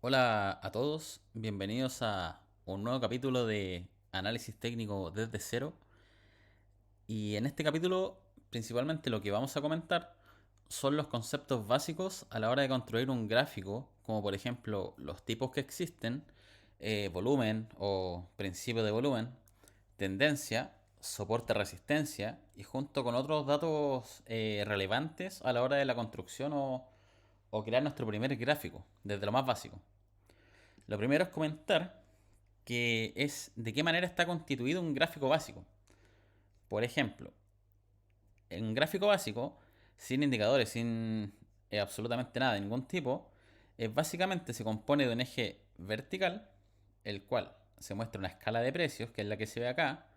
Hola a todos, bienvenidos a un nuevo capítulo de Análisis Técnico desde cero. Y en este capítulo, principalmente lo que vamos a comentar son los conceptos básicos a la hora de construir un gráfico, como por ejemplo los tipos que existen, volumen o principio de volumen, tendencia, soporte-resistencia y junto con otros datos relevantes a la hora de la construcción o crear nuestro primer gráfico, desde lo más básico. Lo primero es comentar que es de qué manera está constituido un gráfico básico. Por ejemplo, en un gráfico básico, sin indicadores, sin absolutamente nada de ningún tipo, básicamente se compone de un eje vertical, el cual se muestra una escala de precios, que es la que se ve acá,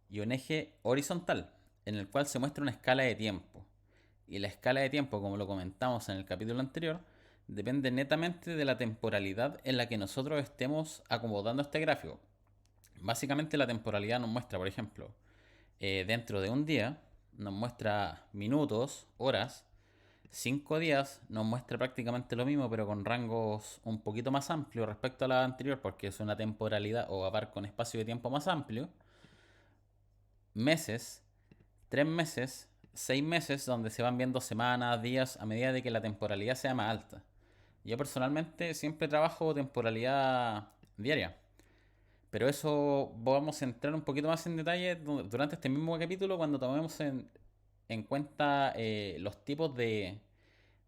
y un eje horizontal, en el cual se muestra una escala de tiempo. Y la escala de tiempo, como lo comentamos en el capítulo anterior, depende netamente de la temporalidad en la que nosotros estemos acomodando este gráfico. Básicamente la temporalidad nos muestra, por ejemplo, dentro de un día, nos muestra minutos, horas. 5 días nos muestra prácticamente lo mismo, pero con rangos un poquito más amplios respecto a la anterior, porque es una temporalidad o abarca un espacio de tiempo más amplio. Meses, 3 meses, 6 meses, donde se van viendo semanas, días, a medida de que la temporalidad sea más alta. Yo personalmente siempre trabajo temporalidad diaria, pero eso vamos a entrar un poquito más en detalle durante este mismo capítulo cuando tomemos en cuenta los tipos de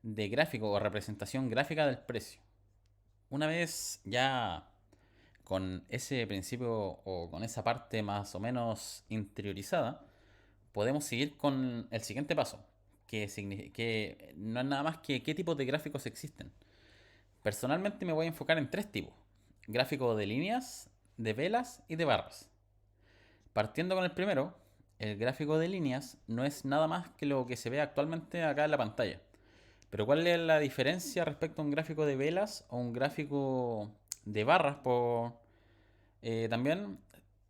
gráfico o representación gráfica del precio. Una vez ya con ese principio o con esa parte más o menos interiorizada, podemos seguir con el siguiente paso, que no es nada más que qué tipos de gráficos existen. Personalmente me voy a enfocar en tres tipos: gráfico de líneas, de velas y de barras. Partiendo con el primero, el gráfico de líneas no es nada más que lo que se ve actualmente acá en la pantalla. Pero ¿cuál es la diferencia respecto a un gráfico de velas o un gráfico de barras? También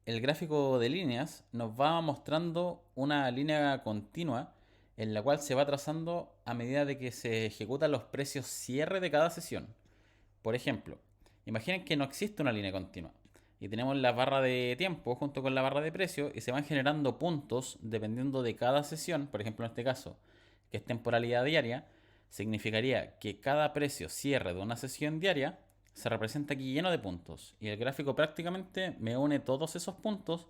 el gráfico de líneas nos va mostrando una línea continua en la cual se va trazando a medida de que se ejecutan los precios cierre de cada sesión. Por ejemplo, imaginen que no existe una línea continua y tenemos la barra de tiempo junto con la barra de precio y se van generando puntos dependiendo de cada sesión. Por ejemplo, en este caso, que es temporalidad diaria, significaría que cada precio cierre de una sesión diaria se representa aquí lleno de puntos y el gráfico prácticamente me une todos esos puntos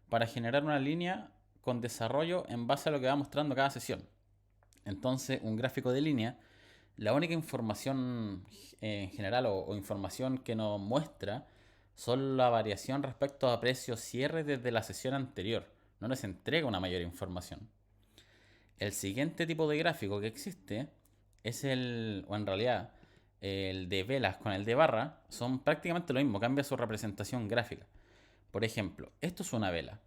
para generar una línea con desarrollo en base a lo que va mostrando cada sesión. Entonces, un gráfico de línea, la única información en general o información que nos muestra son la variación respecto a precios cierre desde la sesión anterior. No nos entrega una mayor información. El siguiente tipo de gráfico que existe es o en realidad, el de velas con el de barra son prácticamente lo mismo, cambia su representación gráfica. Por ejemplo, esto es una vela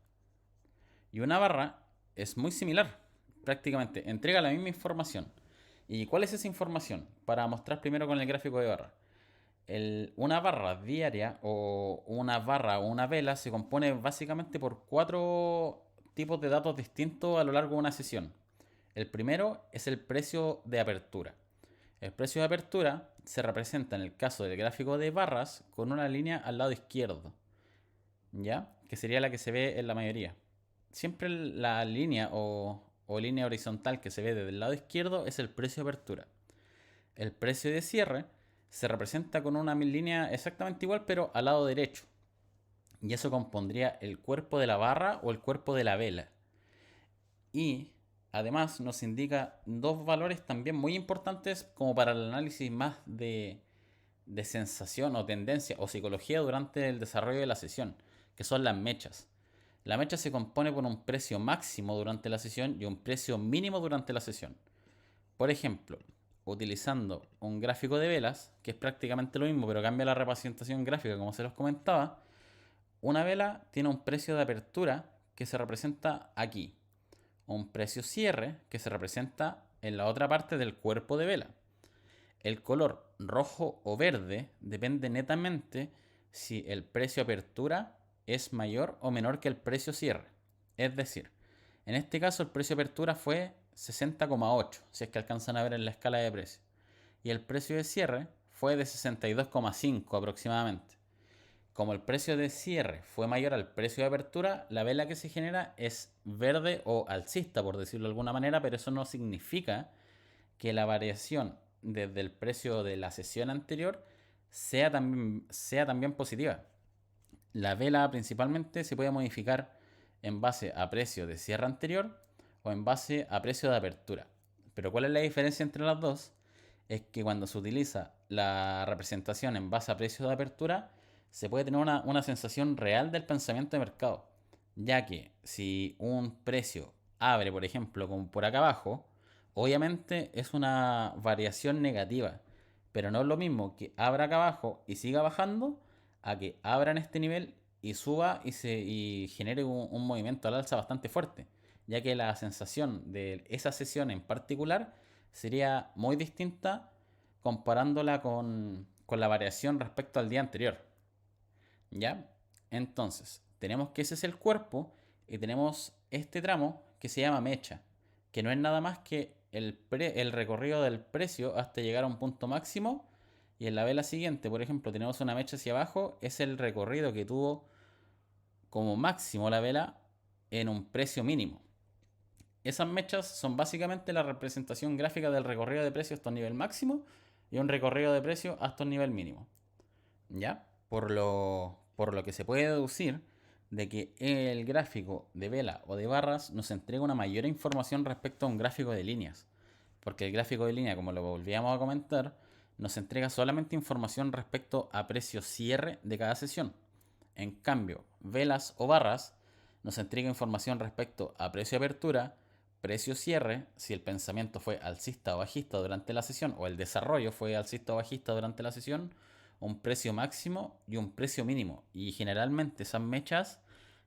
y una barra es muy similar, prácticamente entrega la misma información. ¿Y cuál es esa información? Para mostrar primero con el gráfico de barra. Una barra diaria o una barra o una vela se compone básicamente por cuatro tipos de datos distintos a lo largo de una sesión. El primero es el precio de apertura. El precio de apertura se representa en el caso del gráfico de barras con una línea al lado izquierdo, ¿ya? Que sería la que se ve en la mayoría. Siempre la línea o línea horizontal que se ve desde el lado izquierdo es el precio de apertura. El precio de cierre se representa con una línea exactamente igual pero al lado derecho. Y eso compondría el cuerpo de la barra o el cuerpo de la vela. Y además nos indica dos valores también muy importantes como para el análisis más de sensación o tendencia o psicología durante el desarrollo de la sesión, que son las mechas. La mecha se compone por un precio máximo durante la sesión y un precio mínimo durante la sesión. Por ejemplo, utilizando un gráfico de velas, que es prácticamente lo mismo, pero cambia la representación gráfica como se los comentaba, una vela tiene un precio de apertura que se representa aquí, un precio cierre que se representa en la otra parte del cuerpo de vela. El color rojo o verde depende netamente si el precio apertura es mayor o menor que el precio cierre. Es decir, en este caso el precio apertura fue 60,8, si es que alcanzan a ver en la escala de precios. Y el precio de cierre fue de 62,5 aproximadamente. Como el precio de cierre fue mayor al precio de apertura, la vela que se genera es verde o alcista, por decirlo de alguna manera, pero eso no significa que la variación desde el precio de la sesión anterior sea también positiva. La vela principalmente se puede modificar en base a precio de cierre anterior o en base a precio de apertura. Pero ¿cuál es la diferencia entre las dos? Es que cuando se utiliza la representación en base a precio de apertura, se puede tener una sensación real del pensamiento de mercado. Ya que si un precio abre, por ejemplo, como por acá abajo, obviamente es una variación negativa. Pero no es lo mismo que abra acá abajo y siga bajando a que abra en este nivel y suba y genere un movimiento al alza bastante fuerte, ya que la sensación de esa sesión en particular sería muy distinta comparándola con la variación respecto al día anterior. ¿Ya? Entonces, tenemos que ese es el cuerpo y tenemos este tramo que se llama mecha, que no es nada más que el recorrido del precio hasta llegar a un punto máximo. Y en la vela siguiente, por ejemplo, tenemos una mecha hacia abajo, es el recorrido que tuvo como máximo la vela en un precio mínimo. Esas mechas son básicamente la representación gráfica del recorrido de precio hasta un nivel máximo y un recorrido de precio hasta un nivel mínimo. ¿Ya? Por lo que se puede deducir de que el gráfico de vela o de barras nos entrega una mayor información respecto a un gráfico de líneas. Porque el gráfico de línea, como lo volvíamos a comentar, nos entrega solamente información respecto a precio cierre de cada sesión. En cambio, velas o barras nos entrega información respecto a precio apertura, precio cierre, si el pensamiento fue alcista o bajista durante la sesión, o el desarrollo fue alcista o bajista durante la sesión, un precio máximo y un precio mínimo. Y generalmente esas mechas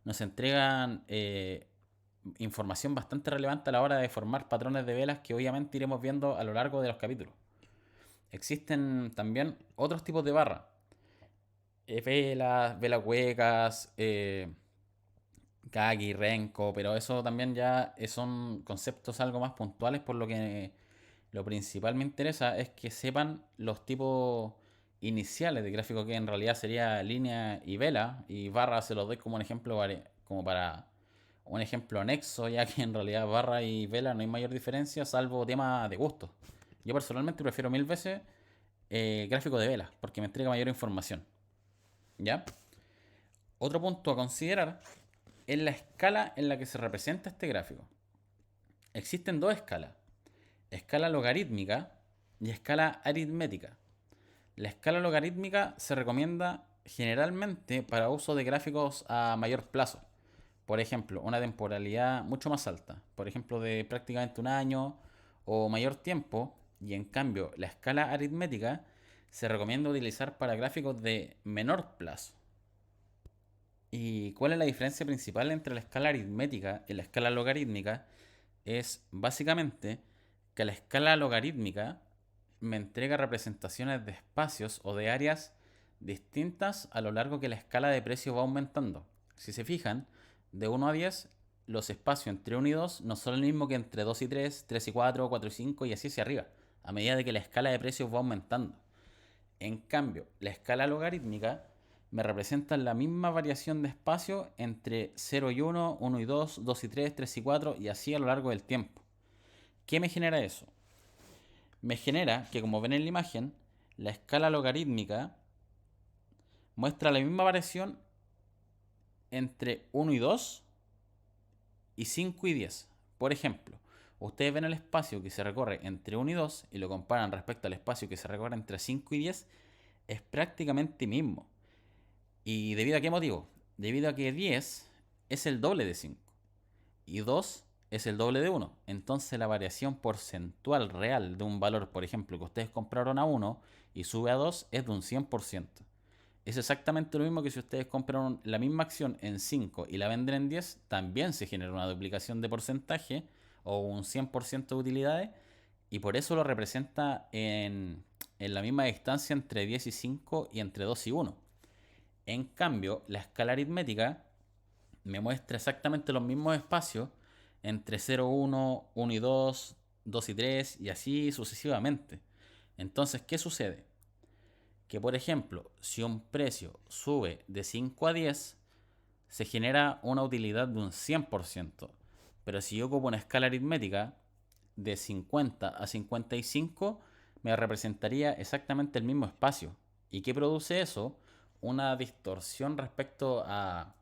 nos entregan información bastante relevante a la hora de formar patrones de velas que obviamente iremos viendo a lo largo de los capítulos. Existen también otros tipos de barra. Velas huecas, Kagi, Renko, pero eso también ya son conceptos algo más puntuales, por lo que lo principal me interesa es que sepan los tipos iniciales de gráfico, que en realidad sería línea y vela, y barra se los doy como un ejemplo, como para un ejemplo anexo, ya que en realidad barra y vela no hay mayor diferencia, salvo tema de gusto. Yo personalmente prefiero mil veces gráfico de vela, porque me entrega mayor información. ¿Ya? Otro punto a considerar es la escala en la que se representa este gráfico. Existen dos escalas: escala logarítmica y escala aritmética. La escala logarítmica se recomienda generalmente para uso de gráficos a mayor plazo. Por ejemplo, una temporalidad mucho más alta, por ejemplo, de prácticamente un año o mayor tiempo. Y en cambio, la escala aritmética se recomienda utilizar para gráficos de menor plazo. ¿Y cuál es la diferencia principal entre la escala aritmética y la escala logarítmica? Es básicamente que la escala logarítmica me entrega representaciones de espacios o de áreas distintas a lo largo que la escala de precios va aumentando. Si se fijan, de 1 a 10, los espacios entre 1 y 2 no son el mismo que entre 2 y 3, 3 y 4, 4 y 5 y así hacia arriba, a medida de que la escala de precios va aumentando. En cambio, la escala logarítmica me representa la misma variación de espacio entre 0 y 1, 1 y 2, 2 y 3, 3 y 4 y así a lo largo del tiempo. ¿Qué me genera eso? Me genera que, como ven en la imagen, la escala logarítmica muestra la misma variación entre 1 y 2 y 5 y 10. Por ejemplo, ustedes ven el espacio que se recorre entre 1 y 2 y lo comparan respecto al espacio que se recorre entre 5 y 10, es prácticamente mismo. ¿Y debido a qué motivo? Debido a que 10 es el doble de 5 y 2 es el doble de 1. Entonces la variación porcentual real de un valor, por ejemplo, que ustedes compraron a 1 y sube a 2, es de un 100%. Es exactamente lo mismo que si ustedes compraron la misma acción en 5 y la venden en 10, también se genera una duplicación de porcentaje o un 100% de utilidades, y por eso lo representa en la misma distancia entre 10 y 5 y entre 2 y 1. En cambio, la escala aritmética me muestra exactamente los mismos espacios entre 0,1, 1 y 2, 2 y 3 y así sucesivamente. Entonces, ¿qué sucede? Que por ejemplo, si un precio sube de 5 a 10, se genera una utilidad de un 100%. Pero si yo ocupo una escala aritmética de 50 a 55, me representaría exactamente el mismo espacio. ¿Y qué produce eso? Una distorsión respecto a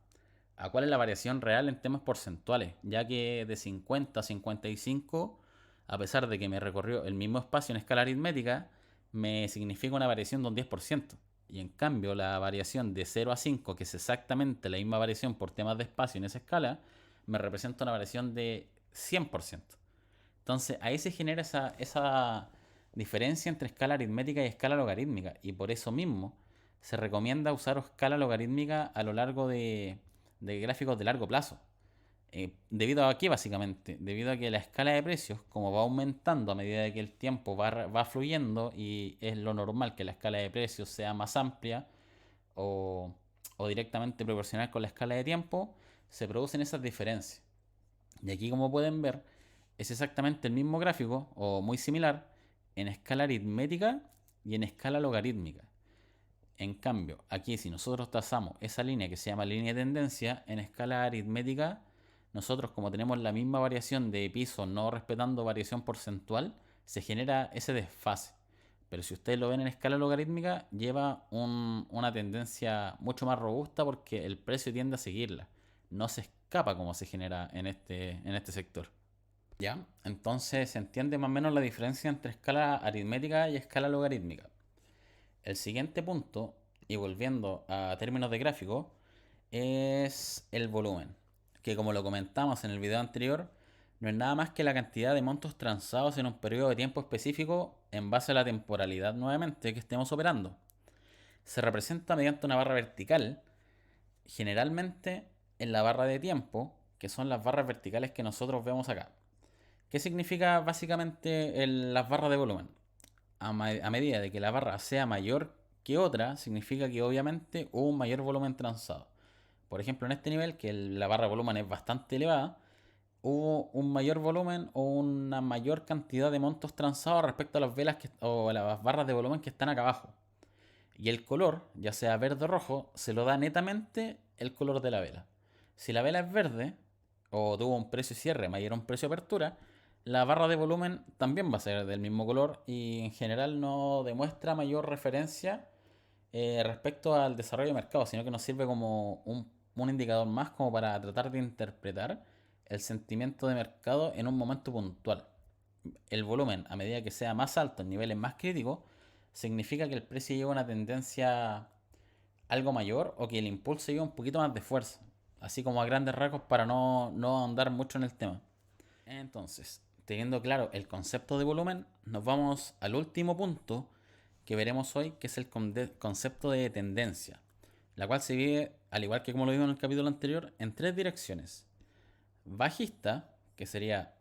cuál es la variación real en temas porcentuales, ya que de 50 a 55, a pesar de que me recorrió el mismo espacio en escala aritmética, me significa una variación de un 10%. Y en cambio, la variación de 0 a 5, que es exactamente la misma variación por temas de espacio en esa escala, me representa una variación de 100%. Entonces, ahí se genera esa diferencia entre escala aritmética y escala logarítmica. Y por eso mismo se recomienda usar escala logarítmica a lo largo de gráficos de largo plazo. ¿Debido a qué básicamente? Debido a que la escala de precios, como va aumentando a medida de que el tiempo va fluyendo y es lo normal que la escala de precios sea más amplia o, o directamente proporcional con la escala de tiempo, se producen esas diferencias. Y aquí, como pueden ver, es exactamente el mismo gráfico o muy similar en escala aritmética y en escala logarítmica. En cambio, aquí si nosotros trazamos esa línea que se llama línea de tendencia en escala aritmética, nosotros como tenemos la misma variación de piso no respetando variación porcentual, se genera ese desfase. Pero si ustedes lo ven en escala logarítmica, lleva una tendencia mucho más robusta porque el precio tiende a seguirla. No se escapa como se genera en este sector. ¿Ya? Entonces se entiende más o menos la diferencia entre escala aritmética y escala logarítmica. El siguiente punto, y volviendo a términos de gráfico, es el volumen, que como lo comentamos en el video anterior, no es nada más que la cantidad de montos transados en un periodo de tiempo específico en base a la temporalidad nuevamente que estemos operando. Se representa mediante una barra vertical, generalmente en la barra de tiempo, que son las barras verticales que nosotros vemos acá. ¿Qué significa básicamente las barras de volumen? A medida de que la barra sea mayor que otra, significa que obviamente hubo un mayor volumen transado. Por ejemplo, en este nivel, que la barra de volumen es bastante elevada, hubo un mayor volumen o una mayor cantidad de montos transados respecto a las velas o a las barras de volumen que están acá abajo. Y el color, ya sea verde o rojo, se lo da netamente el color de la vela. Si la vela es verde o tuvo un precio cierre mayor a un precio apertura, la barra de volumen también va a ser del mismo color y en general no demuestra mayor referencia respecto al desarrollo de mercado, sino que nos sirve como un indicador más como para tratar de interpretar el sentimiento de mercado en un momento puntual. El volumen, a medida que sea más alto en niveles más críticos, significa que el precio lleva una tendencia algo mayor o que el impulso lleva un poquito más de fuerza. Así como a grandes rasgos para no ahondar mucho en el tema. Entonces, teniendo claro el concepto de volumen, nos vamos al último punto que veremos hoy, que es el concepto de tendencia, la cual se divide, al igual que como lo vimos en el capítulo anterior, en tres direcciones. Bajista, que sería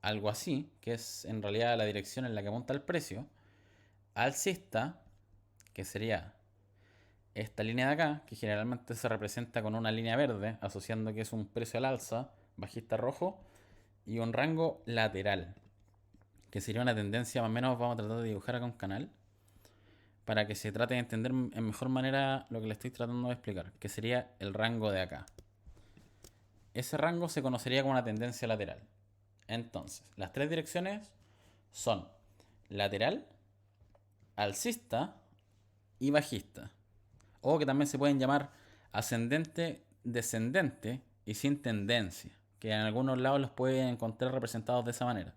algo así, que es en realidad la dirección en la que apunta el precio. Alcista, que sería esta línea de acá, que generalmente se representa con una línea verde, asociando que es un precio al alza, bajista rojo, y un rango lateral, que sería una tendencia más o menos, vamos a tratar de dibujar acá un canal, para que se trate de entender en mejor manera lo que le estoy tratando de explicar, que sería el rango de acá. Ese rango se conocería como una tendencia lateral. Entonces, las tres direcciones son lateral, alcista y bajista. O que también se pueden llamar ascendente, descendente y sin tendencia, que en algunos lados los pueden encontrar representados de esa manera.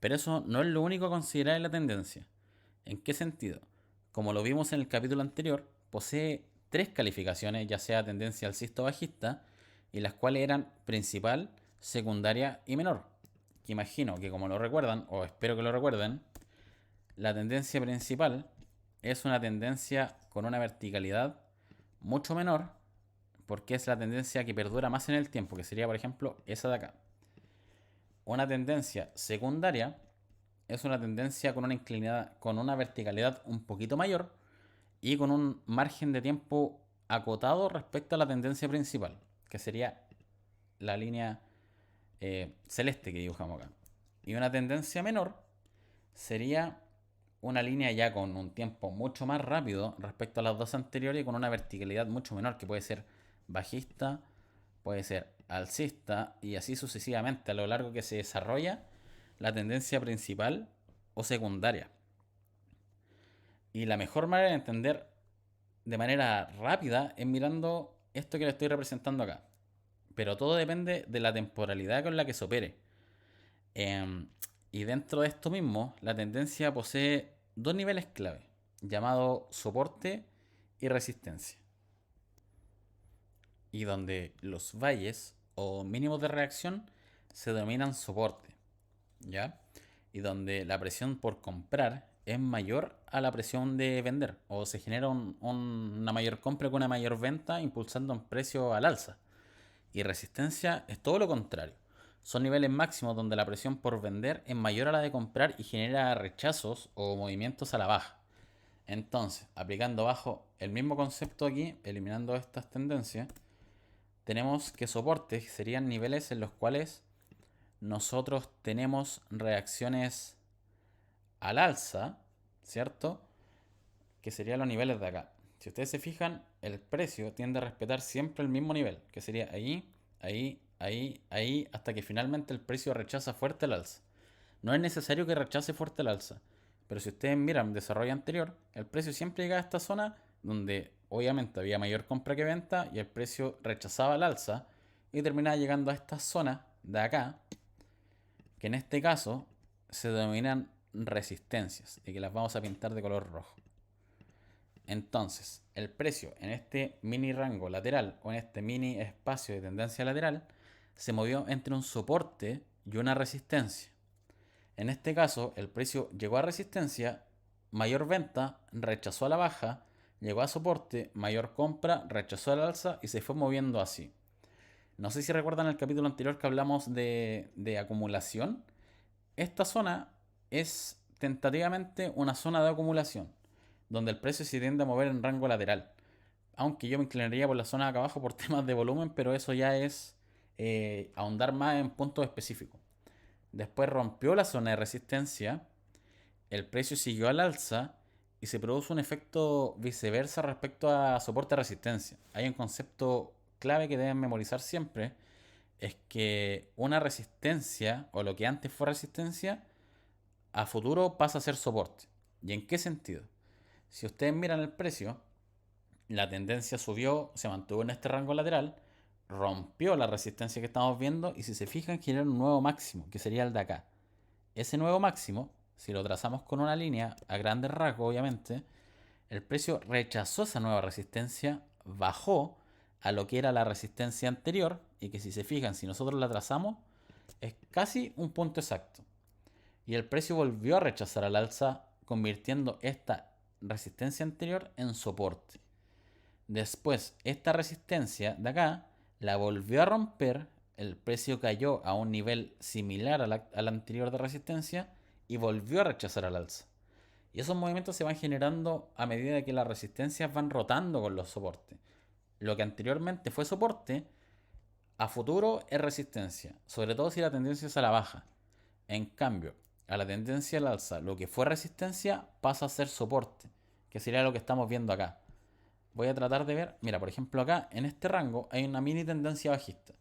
Pero eso no es lo único a considerar en la tendencia. ¿En qué sentido? Como lo vimos en el capítulo anterior, posee tres calificaciones, ya sea tendencia alcista o bajista, y las cuales eran principal, secundaria y menor. Que imagino que como lo recuerdan, o espero que lo recuerden, la tendencia principal es una tendencia con una verticalidad mucho menor, porque es la tendencia que perdura más en el tiempo, que sería por ejemplo esa de acá. Una tendencia secundaria es una tendencia con una verticalidad un poquito mayor y con un margen de tiempo acotado respecto a la tendencia principal, que sería la línea celeste que dibujamos acá. Y una tendencia menor sería una línea ya con un tiempo mucho más rápido respecto a las dos anteriores y con una verticalidad mucho menor, que puede ser bajista, puede ser alcista y así sucesivamente a lo largo que se desarrolla la tendencia principal o secundaria. Y la mejor manera de entender de manera rápida es mirando esto que le estoy representando acá. Pero todo depende de la temporalidad con la que se opere. Em, y dentro de esto mismo, la tendencia posee dos niveles clave, llamados soporte y resistencia. Y donde los valles o mínimos de reacción se denominan soporte, ¿ya? Y donde la presión por comprar es mayor a la presión de vender, o se genera una mayor compra con una mayor venta, impulsando un precio al alza. Y resistencia es todo lo contrario. Son niveles máximos donde la presión por vender es mayor a la de comprar y genera rechazos o movimientos a la baja. Entonces, aplicando bajo el mismo concepto aquí, eliminando estas tendencias, tenemos que soportes serían niveles en los cuales nosotros tenemos reacciones al alza, ¿cierto? Que serían los niveles de acá. Si ustedes se fijan, el precio tiende a respetar siempre el mismo nivel, que sería ahí, ahí, ahí, ahí, hasta que finalmente el precio rechaza fuerte el alza. No es necesario que rechace fuerte el alza, pero si ustedes miran el desarrollo anterior, el precio siempre llega a esta zona donde obviamente había mayor compra que venta y el precio rechazaba el alza y terminaba llegando a esta zona de acá, que en este caso se denominan resistencias y que las vamos a pintar de color rojo. Entonces, el precio en este mini rango lateral o en este mini espacio de tendencia lateral se movió entre un soporte y una resistencia. En este caso, el precio llegó a resistencia, mayor venta, rechazó a la baja, llegó a soporte, mayor compra, rechazó al alza y se fue moviendo así. No sé si recuerdan el capítulo anterior que hablamos de acumulación. Esta zona es tentativamente una zona de acumulación, donde el precio se tiende a mover en rango lateral. Aunque yo me inclinaría por la zona de acá abajo por temas de volumen, pero eso ya es ahondar más en puntos específicos. Después rompió la zona de resistencia, el precio siguió al alza y se produjo un efecto viceversa respecto a soporte-resistencia. Hay un concepto clave que deben memorizar siempre, es que una resistencia, o lo que antes fue resistencia, a futuro pasa a ser soporte. ¿Y en qué sentido? Si ustedes miran el precio, la tendencia subió, se mantuvo en este rango lateral, rompió la resistencia que estamos viendo y si se fijan genera un nuevo máximo, que sería el de acá. Ese nuevo máximo, si lo trazamos con una línea, a grandes rasgos obviamente, el precio rechazó esa nueva resistencia, bajó a lo que era la resistencia anterior y que si se fijan, si nosotros la trazamos, es casi un punto exacto. Y el precio volvió a rechazar al alza, convirtiendo esta resistencia anterior en soporte. Después, esta resistencia de acá la volvió a romper, el precio cayó a un nivel similar al anterior de resistencia y volvió a rechazar al alza. Y esos movimientos se van generando a medida que las resistencias van rotando con los soportes. Lo que anteriormente fue soporte, a futuro es resistencia, sobre todo si la tendencia es a la baja. En cambio, a la tendencia al alza, lo que fue resistencia pasa a ser soporte, que sería lo que estamos viendo acá. Voy a tratar de ver, mira, por ejemplo acá en este rango hay una mini tendencia bajista.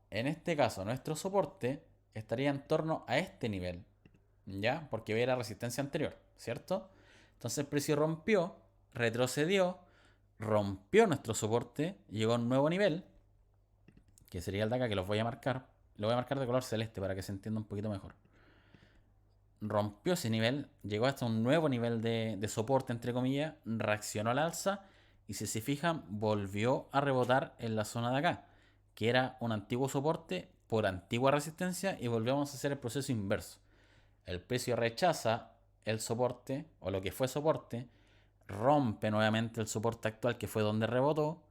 En este caso, nuestro soporte estaría en torno a este nivel, ¿ya? Porque era resistencia anterior, ¿cierto? Entonces el precio rompió, retrocedió, rompió nuestro soporte, llegó a un nuevo nivel, que sería el de acá, que los voy a marcar. Lo voy a marcar de color celeste para que se entienda un poquito mejor. Rompió ese nivel, llegó hasta un nuevo nivel de soporte, entre comillas, reaccionó al alza y si se fijan, volvió a rebotar en la zona de acá, que era un antiguo soporte por antigua resistencia y volvemos a hacer el proceso inverso. El precio rechaza el soporte o lo que fue soporte, rompe nuevamente el soporte actual que fue donde rebotó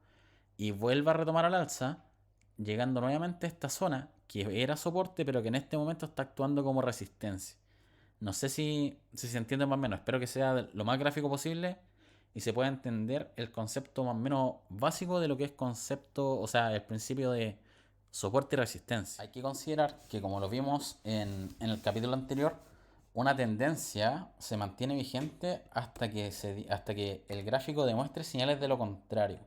y vuelve a retomar al alza, llegando nuevamente a esta zona que era soporte pero que en este momento está actuando como resistencia. No sé si se entiende más o menos. Espero que sea lo más gráfico posible y se pueda entender el concepto más o menos básico de lo que es concepto, o sea, el principio de soporte y resistencia. Hay que considerar que, como lo vimos en el capítulo anterior, una tendencia se mantiene vigente hasta que el gráfico demuestre señales de lo contrario.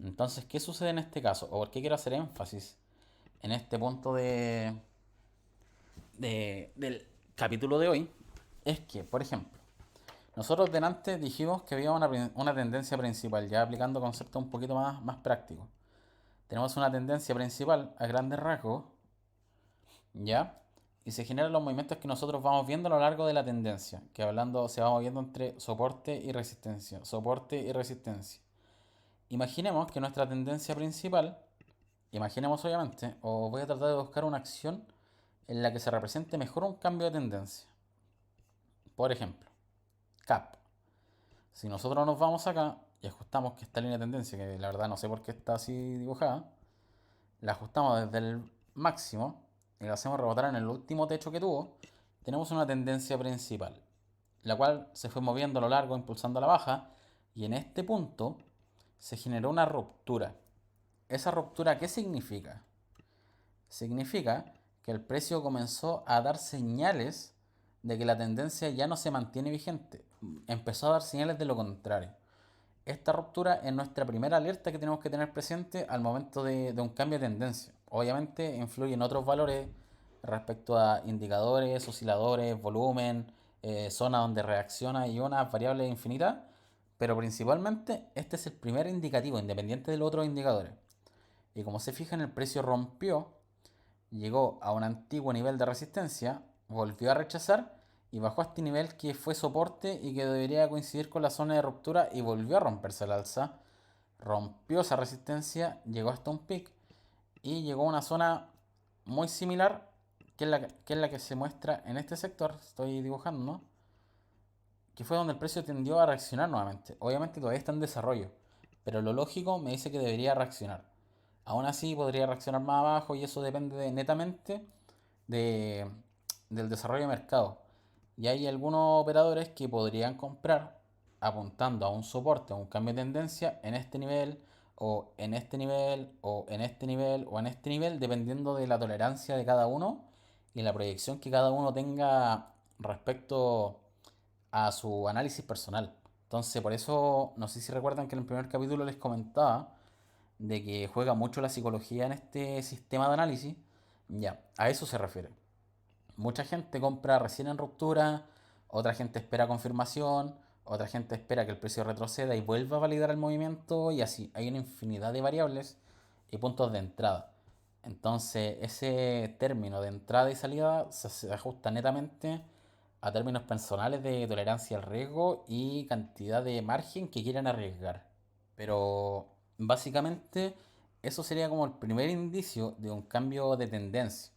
Entonces, ¿qué sucede en este caso? ¿O por qué quiero hacer énfasis en este punto del capítulo de hoy? Es que, por ejemplo, nosotros delante dijimos que había una tendencia principal, ya aplicando conceptos un poquito más prácticos. Tenemos una tendencia principal a grandes rasgos, ¿ya? Y se generan los movimientos que nosotros vamos viendo a lo largo de la tendencia, que hablando se va moviendo entre soporte y resistencia, soporte y resistencia. Imaginemos que nuestra tendencia principal, imaginemos obviamente, o voy a tratar de buscar una acción en la que se represente mejor un cambio de tendencia. Por ejemplo, CAP. Si nosotros nos vamos acá y ajustamos que esta línea de tendencia, que la verdad no sé por qué está así dibujada, la ajustamos desde el máximo y la hacemos rebotar en el último techo que tuvo, tenemos una tendencia principal, la cual se fue moviendo a lo largo, impulsando a la baja, y en este punto se generó una ruptura. ¿Esa ruptura qué significa? Significa que el precio comenzó a dar señales de que la tendencia ya no se mantiene vigente. Empezó a dar señales de lo contrario. Esta ruptura es nuestra primera alerta que tenemos que tener presente al momento de un cambio de tendencia. Obviamente influyen otros valores respecto a indicadores, osciladores, volumen, zona donde reacciona y unas variables infinitas, pero principalmente este es el primer indicativo, independiente de los otros indicadores. Y como se fijan, el precio rompió, llegó a un antiguo nivel de resistencia, volvió a rechazar y bajó a este nivel que fue soporte y que debería coincidir con la zona de ruptura y volvió a romperse al alza. Rompió esa resistencia, llegó hasta un pic y llegó a una zona muy similar que es la que se muestra en este sector, estoy dibujando, ¿no? Que fue donde el precio tendió a reaccionar nuevamente. Obviamente todavía está en desarrollo, pero lo lógico me dice que debería reaccionar. Aún así podría reaccionar más abajo y eso depende netamente de, del desarrollo de mercado. Y hay algunos operadores que podrían comprar apuntando a un soporte, a un cambio de tendencia en este nivel, o en este nivel, o en este nivel, o en este nivel, dependiendo de la tolerancia de cada uno y la proyección que cada uno tenga respecto a su análisis personal. Entonces, por eso, no sé si recuerdan que en el primer capítulo les comentaba de que juega mucho la psicología en este sistema de análisis. Ya, a eso se refiere. Mucha gente compra recién en ruptura, otra gente espera confirmación, otra gente espera que el precio retroceda y vuelva a validar el movimiento y así. Hay una infinidad de variables y puntos de entrada. Entonces, ese término de entrada y salida se ajusta netamente a términos personales de tolerancia al riesgo y cantidad de margen que quieran arriesgar. Pero básicamente eso sería como el primer indicio de un cambio de tendencia.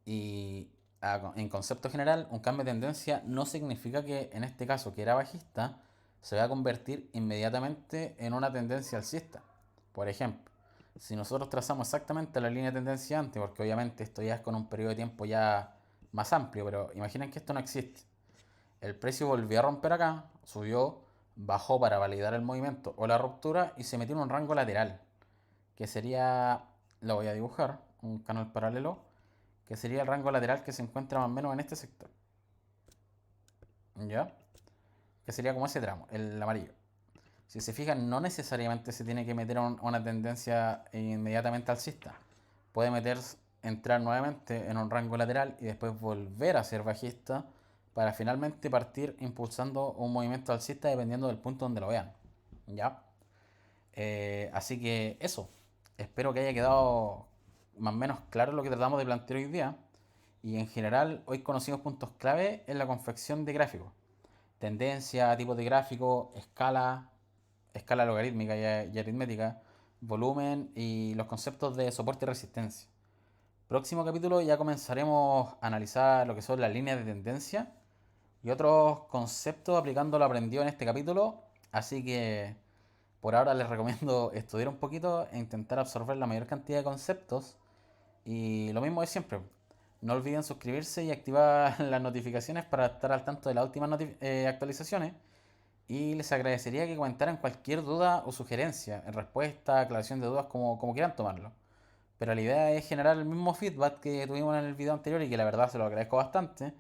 Y en concepto general, un cambio de tendencia no significa que en este caso, que era bajista, se va a convertir inmediatamente en una tendencia alcista. Por ejemplo, si nosotros trazamos exactamente la línea de tendencia antes, porque obviamente esto ya es con un periodo de tiempo ya más amplio, pero imaginen que esto no existe. El precio volvió a romper acá, subió, bajó para validar el movimiento o la ruptura y se metió en un rango lateral, que sería, lo voy a dibujar, un canal paralelo, que sería el rango lateral que se encuentra más o menos en este sector. ¿Ya? Que sería como ese tramo, el amarillo. Si se fijan, no necesariamente se tiene que meter una tendencia inmediatamente alcista. Puede entrar nuevamente en un rango lateral y después volver a ser bajista para finalmente partir impulsando un movimiento alcista dependiendo del punto donde lo vean. ¿Ya? Así que eso. Espero que haya quedado más o menos claro lo que tratamos de plantear hoy día. Y en general, hoy conocimos puntos clave en la confección de gráficos. Tendencia, tipo de gráfico, escala logarítmica y aritmética, volumen y los conceptos de soporte y resistencia. Próximo capítulo ya comenzaremos a analizar lo que son las líneas de tendencia y otros conceptos aplicando lo aprendido en este capítulo. Así que por ahora les recomiendo estudiar un poquito e intentar absorber la mayor cantidad de conceptos. Y lo mismo de siempre. No olviden suscribirse y activar las notificaciones para estar al tanto de las últimas actualizaciones. Y les agradecería que comentaran cualquier duda o sugerencia en respuesta, aclaración de dudas, como quieran tomarlo. Pero la idea es generar el mismo feedback que tuvimos en el video anterior y que la verdad se lo agradezco bastante,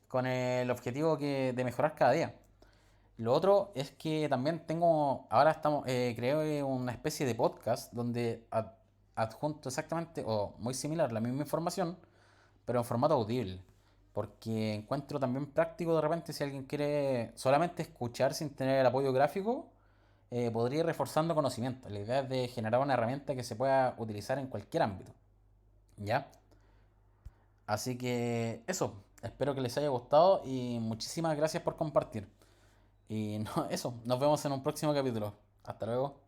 con el objetivo de mejorar cada día. Lo otro es que también ahora creo una especie de podcast donde adjunto exactamente, o muy similar, la misma información, pero en formato audible. Porque encuentro también práctico de repente si alguien quiere solamente escuchar sin tener el apoyo gráfico, podría ir reforzando conocimiento. La idea es de generar una herramienta que se pueda utilizar en cualquier ámbito. ¿Ya? Así que eso, espero que les haya gustado y muchísimas gracias por compartir. Y no, eso, nos vemos en un próximo capítulo. Hasta luego.